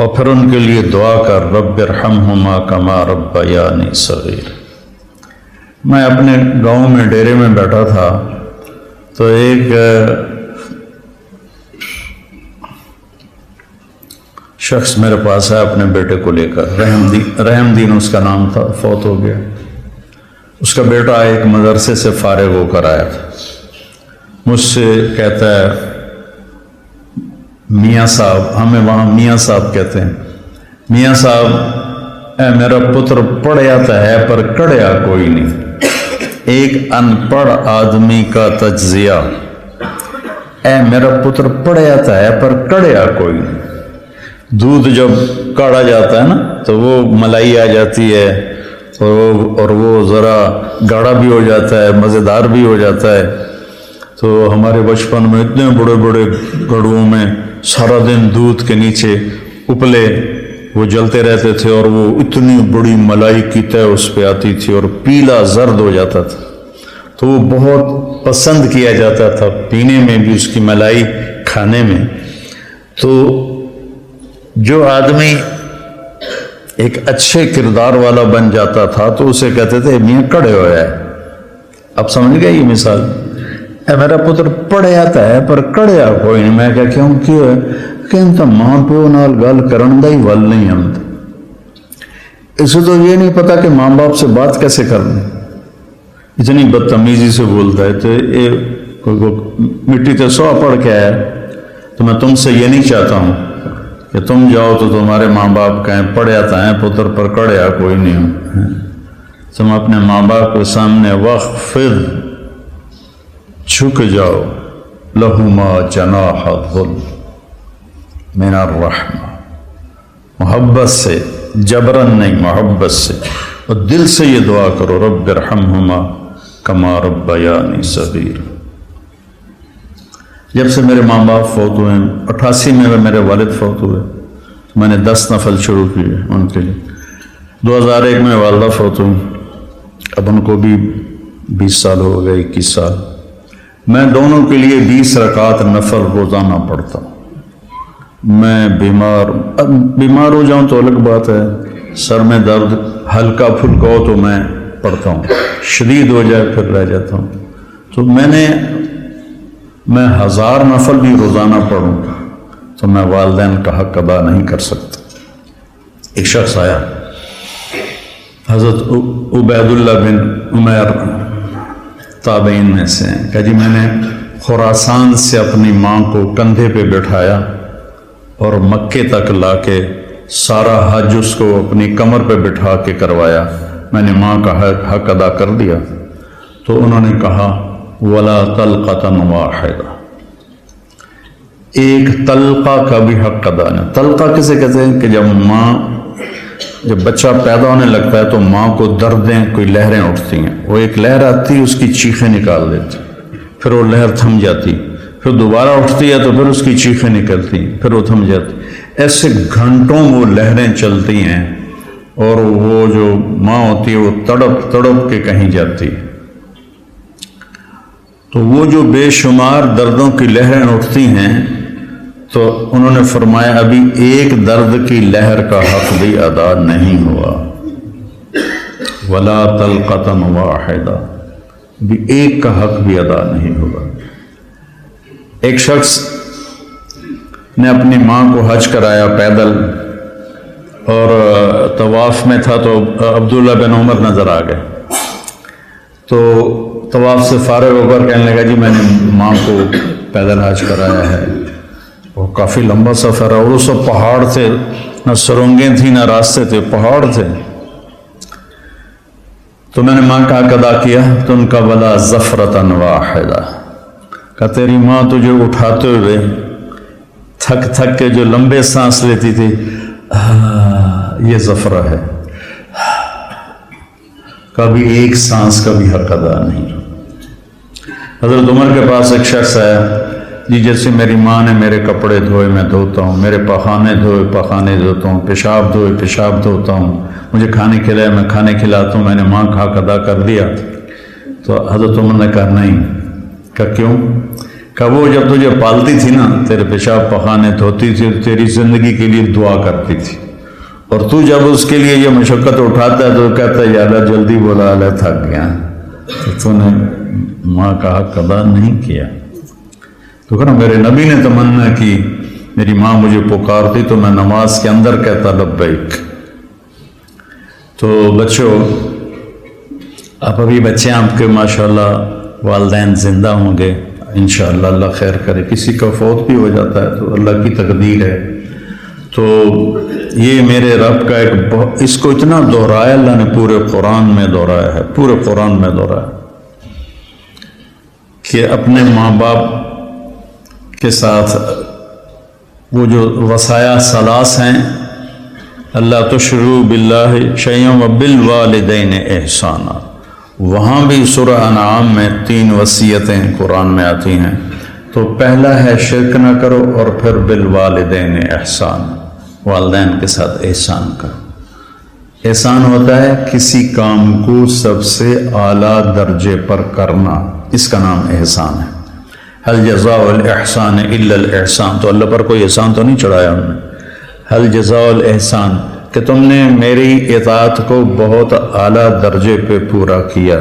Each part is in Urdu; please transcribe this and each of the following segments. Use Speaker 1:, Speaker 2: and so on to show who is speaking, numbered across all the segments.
Speaker 1: اور پھر ان کے لیے دعا کر رب ارحمہما کما ربیانی صغیر۔ میں اپنے گاؤں میں ڈیرے میں بیٹھا تھا تو ایک شخص میرے پاس ہے اپنے بیٹے کو لے کر، رحم دین اس کا نام تھا، فوت ہو گیا۔ اس کا بیٹا ایک مدرسے سے فارغ ہو کر آیا تھا، مجھ سے کہتا ہے میاں صاحب، ہمیں وہاں میاں صاحب کہتے ہیں، میاں صاحب اے میرا پتر پڑھیا تو ہے پر کڑیا کوئی نہیں۔ ایک ان پڑھ آدمی کا تجزیہ، اے میرا پتر پڑھیا تو ہے پر کڑیا کوئی نہیں۔ دودھ جب کاڑا جاتا ہے نا تو وہ ملائی آ جاتی ہے اور وہ ذرا گاڑھا بھی ہو جاتا ہے، مزیدار بھی ہو جاتا ہے۔ تو ہمارے بچپن میں اتنے بڑے بڑے گڑھوں میں سارا دن دودھ کے نیچے اپلے وہ جلتے رہتے تھے اور وہ اتنی بڑی ملائی کی تہ اس پہ آتی تھی اور پیلا زرد ہو جاتا تھا، تو وہ بہت پسند کیا جاتا تھا پینے میں بھی، اس کی ملائی کھانے میں۔ تو جو آدمی ایک اچھے کردار والا بن جاتا تھا تو اسے کہتے تھے میاں کڑے ہویا ہے۔ اب سمجھ گئے یہ مثال؟ اے میرا پتر پڑھے آتا ہے پر کڑیا کوئی نہیں۔ میں کہا کیوں کیوں ہے؟ کہ تو ماں پیو نال گل کرن دا ہی ول نہیں آتا، اسے تو یہ نہیں پتا کہ ماں باپ سے بات کیسے کرنی، اتنی بدتمیزی سے بولتا ہے۔ تو یہ مٹی تے سو پڑھ کے آیا، تو میں تم سے یہ نہیں چاہتا ہوں کہ تم جاؤ تو تمہارے ماں باپ کہیں پڑھے آتا ہے پتر پر کڑیا کوئی نہیں ہوں۔ تم اپنے ماں باپ کے سامنے وخفض، جھک جاؤ، لہما جناح الذل من الرحمہ، محبت سے، جبرن نہیں، محبت سے، اور دل سے یہ دعا کرو رب ارحمہما کما ربیانی صغیر۔ جب سے میرے ماں باپ فوت ہوئے، 88 میں میرے والد فوت ہوئے، میں نے 10 نفل شروع کیے ان کے لیے۔ 2001 میں والدہ فوت ہوئی، اب ان کو بھی 20 سال ہو گئے، 21 سال۔ میں دونوں کے لیے 20 رکعات نفل روزانہ پڑھتا ہوں۔ میں بیمار ہو جاؤں تو الگ بات ہے، سر میں درد ہلکا پھلکا ہو تو میں پڑھتا ہوں، شدید ہو جائے پھر رہ جاتا ہوں۔ تو میں 1000 نفل بھی روزانہ پڑھوں تو میں والدین کا حق ادا نہیں کر سکتا۔ ایک شخص آیا، حضرت عبید اللہ بن عمیر تابعین میں سے ہیں، کہ جی میں نے خراسان سے اپنی ماں کو کندھے پہ بٹھایا اور مکے تک لا کے سارا حج اس کو اپنی کمر پہ بٹھا کے کروایا، میں نے ماں کا حق ادا کر دیا۔ تو انہوں نے کہا ولا طلقۃ واحدہ، ایک طلقہ کا بھی حق ادا نہیں۔ طلقہ کسے کہتے ہیں؟ کہ جب بچہ پیدا ہونے لگتا ہے تو ماں کو دردیں، کوئی لہریں اٹھتی ہیں، وہ ایک لہر آتی اس کی چیخیں نکال دیتی، پھر وہ لہر تھم جاتی، پھر دوبارہ اٹھتی ہے تو پھر اس کی چیخیں نکلتی، پھر وہ تھم جاتی، ایسے گھنٹوں وہ لہریں چلتی ہیں، اور وہ جو ماں ہوتی ہے وہ تڑپ تڑپ کے کہیں جاتی۔ تو وہ جو بے شمار دردوں کی لہریں اٹھتی ہیں، تو انہوں نے فرمایا ابھی ایک درد کی لہر کا حق بھی ادا نہیں ہوا، ولا طلقۃ واحدہ، بھی ایک کا حق بھی ادا نہیں ہوا۔ ایک شخص نے اپنی ماں کو حج کرایا پیدل، اور طواف میں تھا تو عبداللہ بن عمر نظر آ گئے، تو طواف سے فارغ ہو کر کہنے لگا جی میں نے ماں کو پیدل حج کرایا ہے۔ وہ کافی لمبا سفر ہے اور وہ سب پہاڑ تھے، نہ سرنگیں تھیں نہ راستے تھے، پہاڑ تھے۔ تو میں نے ماں کا حق ادا کیا، تو ان کا ولا زفرۃ واحدہ، کہ تیری ماں تجھے اٹھاتے ہوئے تھک تھک کے جو لمبے سانس لیتی تھی، یہ زفرہ ہے، کبھی ایک سانس کا بھی حق ادا نہیں۔ حضرت عمر کے پاس ایک شخص آیا، جی جیسے میری ماں نے میرے کپڑے دھوئے میں دھوتا ہوں، میرے پخانے دھوئے پخانے دھوتا ہوں، پیشاب دھوئے پیشاب دھوتا ہوں، مجھے کھانے کھلائے میں کھانے کھلاتا ہوں، میں نے ماں کا حق ادا کر دیا۔ تو حضرت عمر نے کہا نہیں۔ کہ کیوں؟ کہ وہ جب تجھے پالتی تھی نا، تیرے پیشاب پخانے دھوتی تھی، تیری زندگی کے لیے دعا کرتی تھی، اور تو جب اس کے لیے یہ مشقت اٹھاتا ہے تو کہتا ہے یا اللہ جلدی بولا، اللہ تھک گیا، تو نے ماں کا حق ادا نہیں کیا۔ تو کہنا میرے نبی نے تمنا کی، میری ماں مجھے پکارتی تو میں نماز کے اندر کہتا لبیک۔ تو بچوں، آپ ابھی بچے آپ کے ماشاءاللہ والدین زندہ ہوں گے انشاءاللہ، اللہ خیر کرے، کسی کا فوت بھی ہو جاتا ہے تو اللہ کی تقدیر ہے۔ تو یہ میرے رب کا ایک اس کو اتنا دہرایا اللہ نے، پورے قرآن میں دہرایا ہے، پورے قرآن میں دہرایا کہ اپنے ماں باپ کے ساتھ وہ جو وصایا ثلاث ہیں، اللہ تشرکوا باللہ شیئا وبالوالدین احسانا، وہاں بھی سورہ انعام میں 3 وصیتیں قرآن میں آتی ہیں۔ تو پہلا ہے شرک نہ کرو، اور پھر بالوالدین احسان، والدین کے ساتھ احسان کرو۔ احسان ہوتا ہے کسی کام کو سب سے اعلیٰ درجے پر کرنا، اس کا نام احسان ہے۔ هل جزاء الاحسان الا الاحسان، تو اللہ پر کوئی احسان تو نہیں چڑھایا ہم نے۔ هل جزاء الاحسان، کہ تم نے میری اطاعت کو بہت اعلیٰ درجے پہ پورا کیا،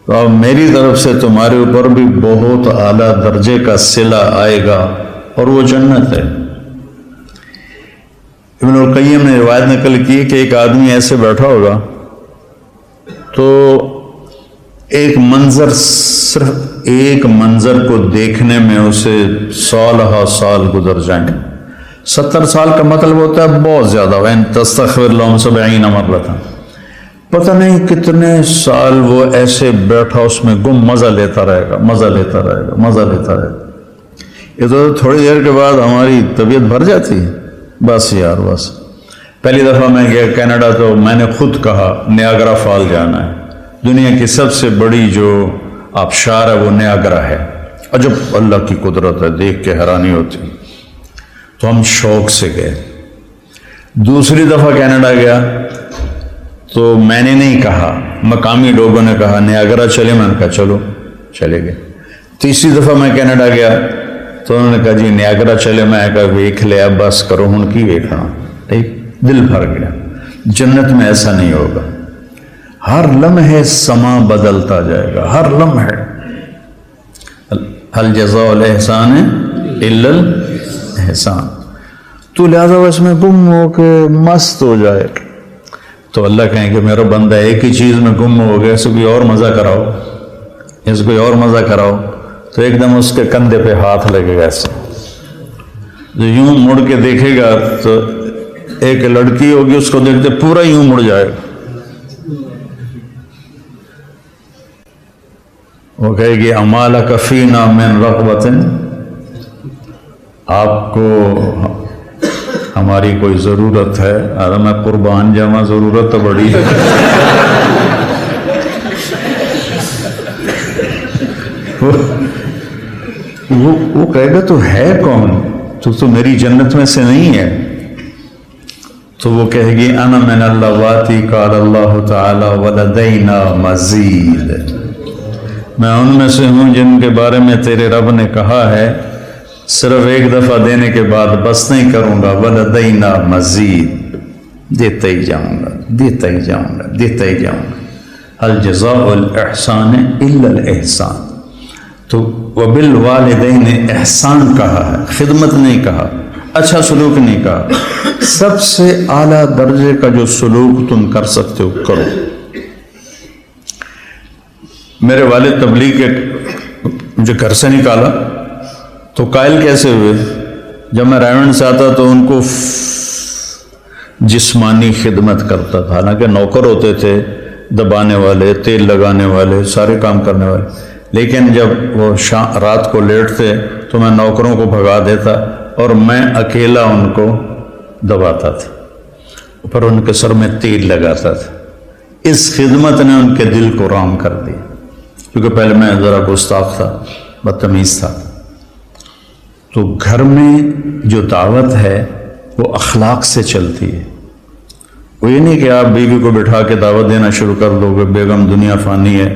Speaker 1: تو اب میری طرف سے تمہارے اوپر بھی بہت اعلیٰ درجے کا صلہ آئے گا، اور وہ جنت ہے۔ ابن القیم نے روایت نقل کی کہ ایک آدمی ایسے بیٹھا ہوگا تو ایک منظر، صرف ایک منظر کو دیکھنے میں اسے سالہ سال گزر جائیں گے۔ 70 سال کا مطلب ہوتا ہے بہت زیادہ، وَإِن تَسْتَغْفِرْ لَهُمْ 70 مرة، پتہ نہیں کتنے سال وہ ایسے بیٹھا اس میں گم مزہ لیتا رہے گا، مزہ لیتا رہے گا، مزہ لیتا رہے گا۔ یہ تو تھوڑی دیر کے بعد ہماری طبیعت بھر جاتی ہے، بس یار بس۔ پہلی دفعہ میں گیا کینیڈا تو میں نے خود کہا نیاگرا فال جانا ہے، دنیا کی سب سے بڑی جو آبشار ہے وہ نیاگرا ہے، عجب اللہ کی قدرت ہے، دیکھ کے حیرانی ہوتی۔ تو ہم شوق سے گئے۔ دوسری دفعہ کینیڈا گیا تو میں نے نہیں کہا، مقامی لوگوں نے کہا نیاگرا چلے، میں نے کہا چلو، چلے گئے۔ تیسری دفعہ میں کینیڈا گیا تو انہوں نے کہا جی نیاگرا چلے، میں کہا ویکھ لیا، بس کرو ہن کی ویکھنا، ٹھیک، دل بھر گیا۔ جنت میں ایسا نہیں ہوگا، ہر لمحے سما بدلتا جائے گا، ہر لمحے۔ هل جزاء الاحسان الا الاحسان، تو لہذا اس میں گم ہو کے مست ہو جائے تو اللہ کہیں کہ میرا بندہ ایک ہی چیز میں گم ہو گیا، اسے کوئی اور مزہ کراؤ، اس کوئی اور مزہ کراؤ، تو ایک دم اس کے کندھے پہ ہاتھ لگے گا ایسے، جو یوں مڑ کے دیکھے گا تو ایک لڑکی ہوگی اس کو دیکھتے پورا یوں مڑ جائے گا، وہ کہے گی امالک فینا من رغبت، آپ کو ہماری کوئی ضرورت ہے؟ ارے میں قربان جاواں، ضرورت تو بڑی ہے۔ وہ کہے گا تو ہے کون، تو میری جنت میں سے نہیں ہے؟ تو وہ کہے گی انا من اللواتی قال اللہ تعالی ولدینا مزید، میں ان میں سے ہوں جن کے بارے میں تیرے رب نے کہا ہے صرف ایک دفعہ دینے کے بعد بس نہیں کروں گا، ولدینا مزید، دیتا ہی جاؤں گا، دیتا ہی جاؤں گا، دیتا ہی جاؤں گا۔ هل جزاء الاحسان الا الاحسان، تو وبالوالدین احسان کہا ہے، خدمت نہیں کہا، اچھا سلوک نہیں کہا، سب سے اعلیٰ درجے کا جو سلوک تم کر سکتے ہو کرو۔ میرے والد تبلیغ کے مجھے گھر سے نکالا تو قائل کیسے ہوئے؟ جب میں رائمنڈ سے آتا تو ان کو جسمانی خدمت کرتا تھا، حالانکہ نوکر ہوتے تھے، دبانے والے، تیل لگانے والے، سارے کام کرنے والے، لیکن جب وہ رات کو لیٹتے تو میں نوکروں کو بھگا دیتا اور میں اکیلا ان کو دباتا تھا، پر ان کے سر میں تیل لگاتا تھا۔ اس خدمت نے ان کے دل کو رام کر دیا، کیونکہ پہلے میں ذرا گستاخ تھا، بدتمیز تھا۔ تو گھر میں جو دعوت ہے وہ اخلاق سے چلتی ہے، وہ یہ نہیں کہ آپ بیوی کو بٹھا کے دعوت دینا شروع کر دو گے، بیگم دنیا فانی ہے،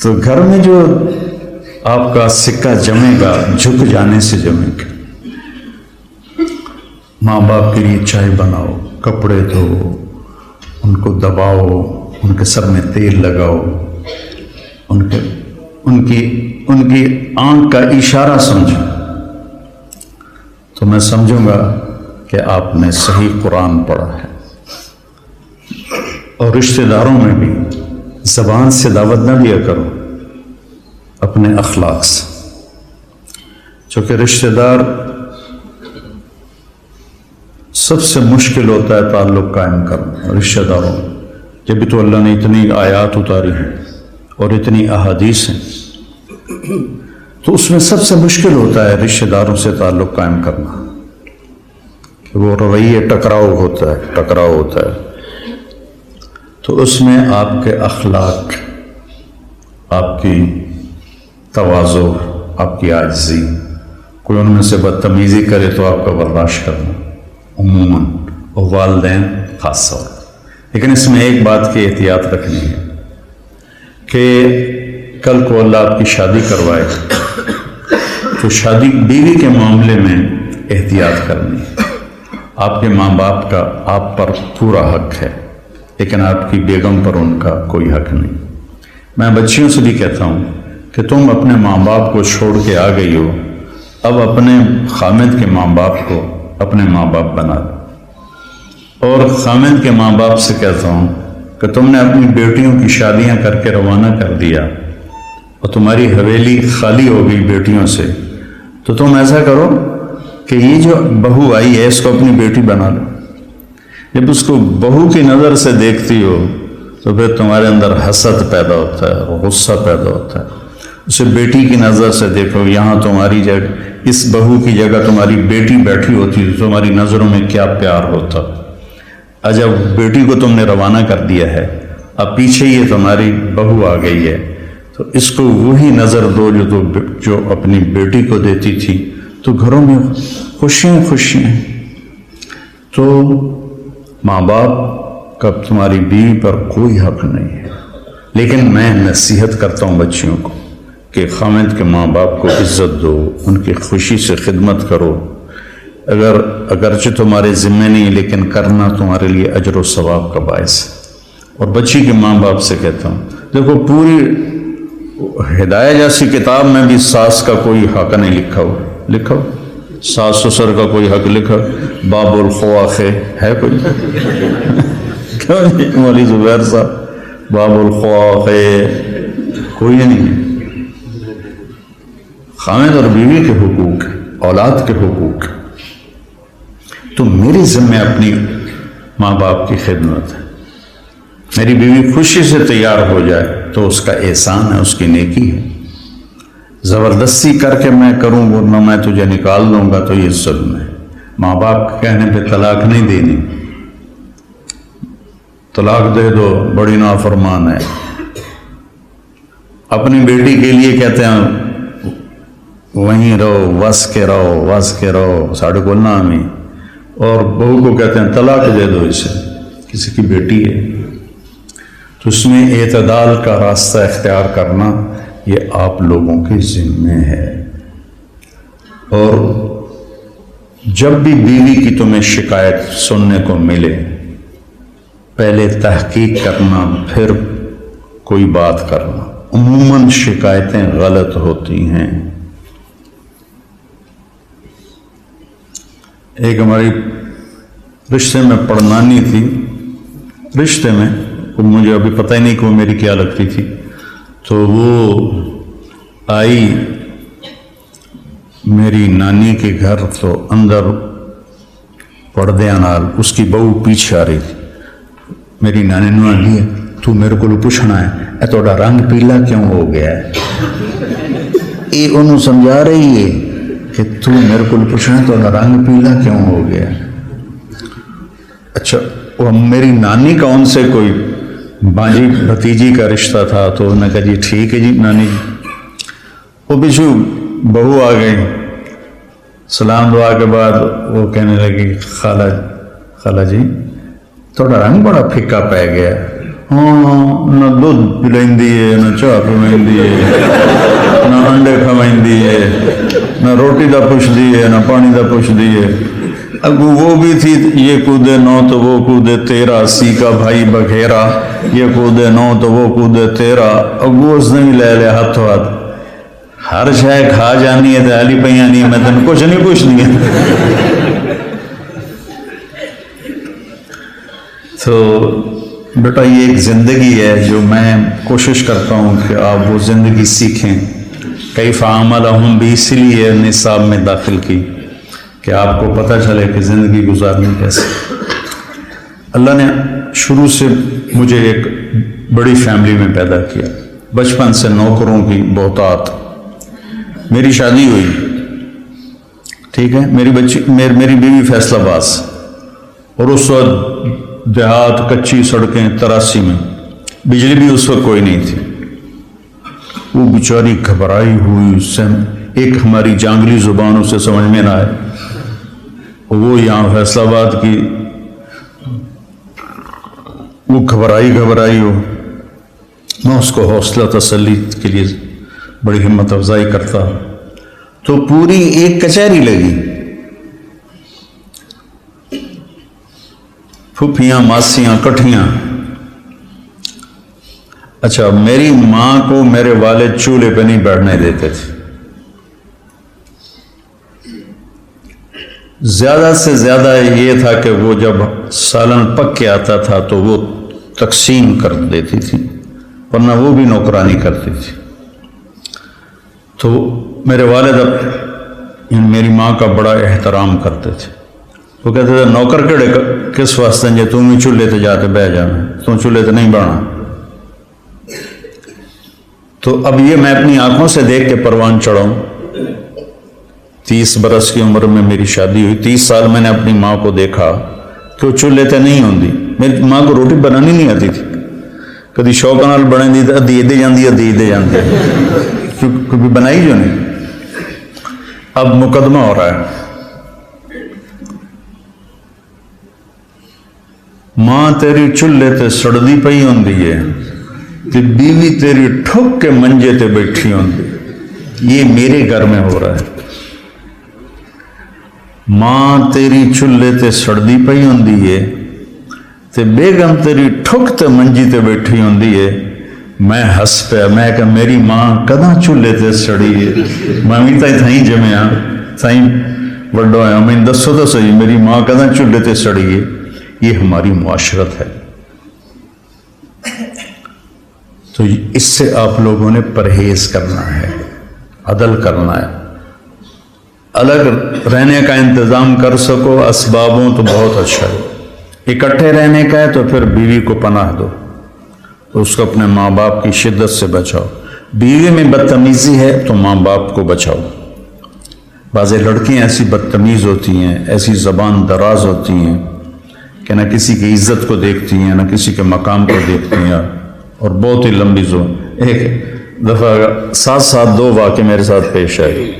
Speaker 1: تو گھر میں جو آپ کا سکہ جمے گا جھک جانے سے جمے گا. ماں باپ کے لیے چائے بناؤ، کپڑے دھو، ان کو دباؤ، ان کے سر میں تیل لگاؤ، ان کی آنکھ کا اشارہ سمجھو، تو میں سمجھوں گا کہ آپ نے صحیح قرآن پڑھا ہے. اور رشتہ داروں میں بھی زبان سے دعوت نہ دیا کرو، اپنے اخلاق سے. چونکہ رشتہ دار سب سے مشکل ہوتا ہے تعلق قائم کرنا رشتہ داروں میں. جب تو اللہ نے اتنی آیات اتاری ہیں اور اتنی احادیث ہیں، تو اس میں سب سے مشکل ہوتا ہے رشتہ داروں سے تعلق قائم کرنا، کہ وہ رویے ٹکراؤ ہوتا ہے. تو اس میں آپ کے اخلاق، آپ کی تواضع، آپ کی عاجزی، کوئی ان میں سے بدتمیزی کرے تو آپ کا برداشت کرنا عموماً، اور والدین خاص طور. لیکن اس میں ایک بات کی احتیاط رکھنی ہے کہ کل کو اللہ آپ کی شادی کروائے تو شادی بیوی کے معاملے میں احتیاط کرنی ہے. آپ کے ماں باپ کا آپ پر پورا حق ہے، لیکن آپ کی بیگم پر ان کا کوئی حق نہیں. میں بچیوں سے بھی کہتا ہوں کہ تم اپنے ماں باپ کو چھوڑ کے آ گئی ہو، اب اپنے خامد کے ماں باپ کو اپنے ماں باپ بنا دو. اور خامد کے ماں باپ سے کہتا ہوں کہ تم نے اپنی بیٹیوں کی شادیاں کر کے روانہ کر دیا اور تمہاری حویلی خالی ہو گئی بیٹیوں سے، تو تم ایسا کرو کہ یہ جو بہو آئی ہے اس کو اپنی بیٹی بنا لو. جب اس کو بہو کی نظر سے دیکھتی ہو تو پھر تمہارے اندر حسد پیدا ہوتا ہے، غصہ پیدا ہوتا ہے. اسے بیٹی کی نظر سے دیکھو، یہاں تمہاری جگہ، اس بہو کی جگہ تمہاری بیٹی بیٹھی ہوتی تو تمہاری نظروں میں کیا پیار ہوتا. جب بیٹی کو تم نے روانہ کر دیا ہے، اب پیچھے یہ تمہاری بہو آ گئی ہے، تو اس کو وہی نظر دو جو اپنی بیٹی کو دیتی تھی، تو گھروں میں خوشیاں. تو ماں باپ کا تمہاری بیوی پر کوئی حق نہیں ہے. لیکن میں نصیحت کرتا ہوں بچیوں کو کہ خامد کے ماں باپ کو عزت دو، ان کی خوشی سے خدمت کرو. اگرچہ تمہارے ذمہ نہیں، لیکن کرنا تمہارے لیے اجر و ثواب کا باعث ہے. اور بچی کے ماں باپ سے کہتا ہوں، دیکھو پوری ہدایہ جیسی کتاب میں بھی ساس کا کوئی حق نہیں لکھا ہو. ساس سسر کا کوئی حق لکھا؟ باب الخواخ ہے کوئی؟ کیوں نہیں مولی زبیر صاحب؟ باب الخواخ کوئی نہیں ہے. خامد اور بیوی کے حقوق، اولاد کے حقوق. تو میری ذمہ اپنی ماں باپ کی خدمت ہے. میری بیوی خوشی سے تیار ہو جائے تو اس کا احسان ہے، اس کی نیکی ہے. زبردستی کر کے میں کروں ورنہ میں تجھے نکال دوں گا تو یہ ظلم ہے. ماں باپ کے کہنے پہ طلاق نہیں دینی. طلاق دے دو بڑی نافرمان ہے. اپنی بیٹی کے لیے کہتے ہیں وہیں رہو، وس کے رہو ساڑھے کو نامی، اور بہو کو کہتے ہیں طلاق دے دو اسے، کسی کی بیٹی ہے. تو اس میں اعتدال کا راستہ اختیار کرنا یہ آپ لوگوں کے ذمہ ہے. اور جب بھی بیوی کی تمہیں شکایت سننے کو ملے، پہلے تحقیق کرنا پھر کوئی بات کرنا. عموماً شکایتیں غلط ہوتی ہیں. ایک ہماری رشتے میں پڑنانی تھی، رشتے میں مجھے ابھی پتہ ہی نہیں کہ وہ میری کیا لگتی تھی. تو وہ آئی میری نانی کے گھر، تو اندر پردے نال اس کی بہو پیچھے آ رہی تھی. میری نانی نے آنی ہے تو میرے کو پوچھنا ہے اے توڑا رنگ پیلا کیوں ہو گیا ہے. یہ انہوں سمجھا رہی ہے کہ تو میرے کو پوچھنا ہے توڑا رنگ پیلا کیوں ہو گیا. اچھا وہ میری نانی کا ان سے کوئی بانجی بھتیجی کا رشتہ تھا، تو انہوں نے کہا جی ٹھیک ہے جی نانی جی. وہ پیچھو بہو آ گئی، سلام دعا کے بعد وہ کہنے لگی خالہ جی تھوڑا رنگ بڑا پھکا پہ گیا. ہاں نہ دودھ پلائندی ہے، نہ چاہ پلائندی ہے، نہ انڈے کھوائندی ہے، نہ روٹی دا پوچھدی ہے، نہ پانی دا پوچھدی ہے۔ اگو وہ بھی تھی، یہ کودے نو تو وہ کودے تیرا، سی کا بھائی بگھیرا، یہ کودے نو تو وہ کودے تیرا۔ اگو اس نے بھی لے لیا ہاتھوں ہاتھ، ہر شے کھا جانی ہے تو حالی پہ آنی ہے، میں تن کچھ نہیں پوچھنی ہے۔ تو بیٹا یہ ایک زندگی ہے جو میں کوشش کرتا ہوں کہ آپ وہ زندگی سیکھیں۔ کیف عاملہم بھی اسی لیے نصاب میں داخل کی کہ آپ کو پتہ چلے کہ زندگی گزارنی کیسے۔ اللہ نے شروع سے مجھے ایک بڑی فیملی میں پیدا کیا، بچپن سے نوکروں کی بہتات۔ میری شادی ہوئی، ٹھیک ہے، میری بیوی فیصل آباد، اور اس وقت دیہات کچی سڑکیں 83 میں، بجلی بھی اس وقت کوئی نہیں تھی۔ وہ بیچاری گھبرائی ہوئی، ایک ہماری جانگلی زبان اسے سمجھ میں نہ آئے، وہ یہاں فیصل آباد کی، وہ گھبرائی ہو۔ میں اس کو حوصلہ تسلی کے لیے بڑی ہمت افزائی کرتا، تو پوری ایک کچہری لگی، پھوپھیاں ماسیاں کٹھیاں۔ اچھا، میری ماں کو میرے والد چولہے پہ نہیں بیٹھنے دیتے تھے، زیادہ سے زیادہ یہ تھا کہ وہ جب سالن پک کے آتا تھا تو وہ تقسیم کر دیتی تھی، ورنہ وہ بھی نوکرانی کرتی تھی۔ تو میرے والد اب میری ماں کا بڑا احترام کرتے تھے۔ وہ کہتے تھے نوکر کڑے کس واسطے جے تم بھی چولہے تے جا کے بہ جانا، تم چولہے تے نہیں بہنا۔ تو اب یہ میں اپنی آنکھوں سے دیکھ کے پروان چڑھاؤں۔ 30 برس کی عمر میں میری شادی ہوئی، 30 سال میں نے اپنی ماں کو دیکھا کہ وہ چولہے تے نہیں ہوندی۔ میری ماں کو روٹی بنانی نہیں آتی تھی، کدی شوق نال بنے دی تو ادھی دے جاندی کیونکہ بنائی جو نہیں۔ اب مقدمہ ہو رہا ہے، ماں تیری چولہے تے سڑدی پئی ہوندی ہے تے بیوی تیری ٹھک کے منجے تے بیٹھی ہوندی۔ یہ میرے گھر میں ہو رہا ہے۔ ماں تیری چولہے تے سڑدی پئی ہوندی ہے تے بیگم تیری ٹھک تے منجی تے بیٹھی ہوندی ہے۔ میں ہس پیا، میں کہ میری ماں کداں چولہے تے سڑی ہے؟ میں بھی تھائیں جمیا، تھائیں وڈو آیا، میں دسو تو صحیح میری ماں کداں چولہے تے سڑی ہے؟ یہ ہماری معاشرت ہے۔ تو اس سے آپ لوگوں نے پرہیز کرنا ہے، عدل کرنا ہے۔ الگ رہنے کا انتظام کر سکو اسبابوں تو بہت اچھا ہے، اکٹھے رہنے کا ہے تو پھر بیوی کو پناہ دو، تو اس کو اپنے ماں باپ کی شدت سے بچاؤ۔ بیوی میں بدتمیزی ہے تو ماں باپ کو بچاؤ۔ بعض لڑکیاں ایسی بدتمیز ہوتی ہیں، ایسی زبان دراز ہوتی ہیں کہ نہ کسی کی عزت کو دیکھتی ہیں، نہ کسی کے مقام کو دیکھتی ہیں، اور بہت ہی لمبی ایک دفعہ ساتھ 2 واقعے میرے ساتھ پیش آئے۔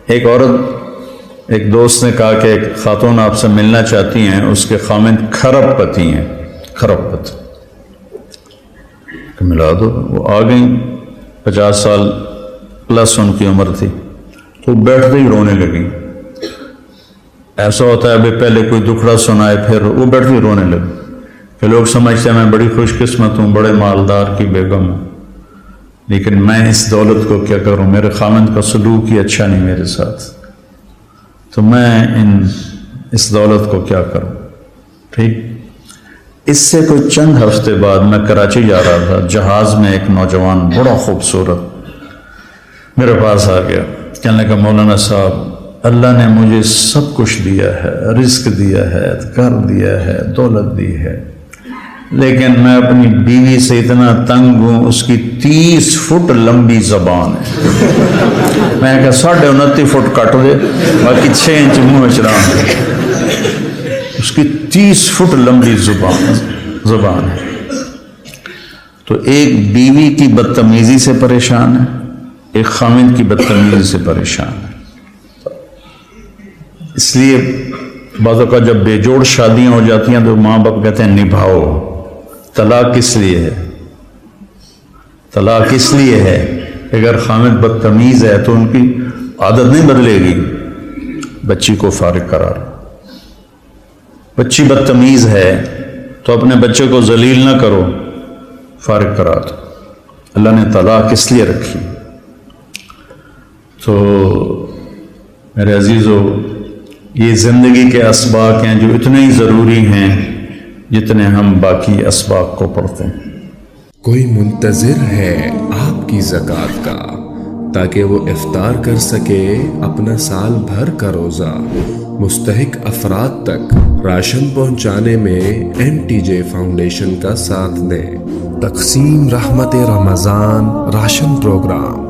Speaker 1: ایک عورت، ایک دوست نے کہا کہ ایک خاتون آپ سے ملنا چاہتی ہیں، اس کے خامند کھرب پتی ہیں، کھرب پتی، کہ ملا دو۔ وہ آ گئیں، 50 سال پلس ان کی عمر تھی، تو بیٹھتے ہی رونے لگیں۔ ایسا ہوتا ہے ابھی پہلے کوئی دکھڑا سنائے پھر وہ بیٹھتے ہی رونے لگے کہ لوگ سمجھتے ہیں میں بڑی خوش قسمت ہوں، بڑے مالدار کی بیگم ہوں، لیکن میں اس دولت کو کیا کروں؟ میرے خامند کا سلوک ہی اچھا نہیں میرے ساتھ، تو میں اس دولت کو کیا کروں؟ ٹھیک۔ اس سے کوئی چند ہفتے بعد میں کراچی جا رہا تھا، جہاز میں ایک نوجوان بڑا خوبصورت میرے پاس آ گیا، کہنے لگا مولانا صاحب اللہ نے مجھے سب کچھ دیا ہے، رزق دیا ہے، گھر دیا ہے، دولت دی ہے، لیکن میں اپنی بیوی سے اتنا تنگ ہوں، اس کی 30 فٹ لمبی زبان ہے۔ میں کہا 29.5 فٹ کٹ دے، باقی 6 انچ منہ چڑھا۔ اس کی 30 فٹ لمبی زبان ہے۔ تو ایک بیوی کی بدتمیزی سے پریشان ہے، ایک خامند کی بدتمیزی سے پریشان ہے۔ اس لیے بعض اوقات جب بے جوڑ شادیاں ہو جاتی ہیں تو ماں باپ کہتے ہیں نبھاؤ، طلاق کس لیے ہے؟ طلاق اس لیے ہے اگر خامد بدتمیز ہے تو ان کی عادت نہیں بدلے گی، بچی کو فارغ کرا رہا۔ بچی بدتمیز ہے تو اپنے بچے کو ذلیل نہ کرو، فارغ کرا دو۔ اللہ نے طلاق اس لیے رکھی۔ تو میرے عزیزو، یہ زندگی کے اسباق ہیں جو اتنے ہی ضروری ہیں جتنے ہم باقی اسباق کو پڑھتے ہیں۔
Speaker 2: کوئی منتظر ہے آپ کی زکوٰۃ کا تاکہ وہ افطار کر سکے اپنا سال بھر کا روزہ۔ مستحق افراد تک راشن پہنچانے میں MTJ فاؤنڈیشن کا ساتھ دیں۔ تقسیم رحمت رمضان راشن پروگرام